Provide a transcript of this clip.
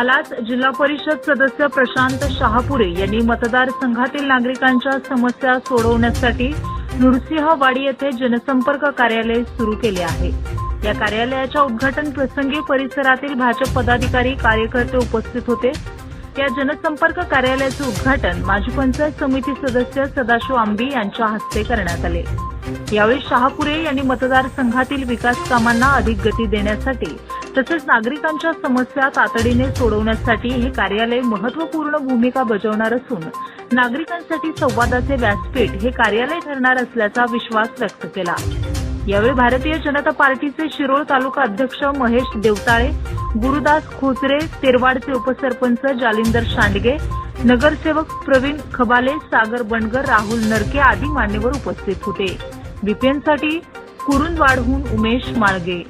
मालाच जिल्हा परिषद सदस्य प्रशांत शहापुरे यांनी मतदारसंघातील नागरिकांच्या समस्या सोडवण्यासाठी नृसिंहवाडी येथे जनसंपर्क कार्यालय सुरू केले आहे। या कार्यालयाच्या उद्घाटन प्रसंगी परिसरातील भाजप पदाधिकारी कार्यकर्ते उपस्थित होते। या जनसंपर्क कार्यालयाचे उद्घाटन माजी पंचायत समिती सदस्य सदाशिव आंबी यांच्या हस्ते करण्यात आले। यावेळी शहापुरे यांनी मतदारसंघातील विकास कामांना अधिक गती देण्यासाठी तसेच नागरिकांच्या समस्या तातडीने सोडवण्यासाठी हे कार्यालय महत्त्वपूर्ण भूमिका बजावणार असून नागरिकांसाठी संवादाचे व्यासपीठ हे कार्यालय ठरणार असल्याचा विश्वास व्यक्त केला। यावेळी भारतीय जनता पार्टीचे शिरोळ तालुका अध्यक्ष महेश देवताळे, गुरुदास खोचरे, तेरवाडचे उपसरपंच जालिंदर शांडगे, नगरसेवक प्रवीण खबाले, सागर बनगर, राहुल नरके आदी मान्यवर उपस्थित होते। बीपीएनसाठी कुरुंदवाडहून उमेश माळगे।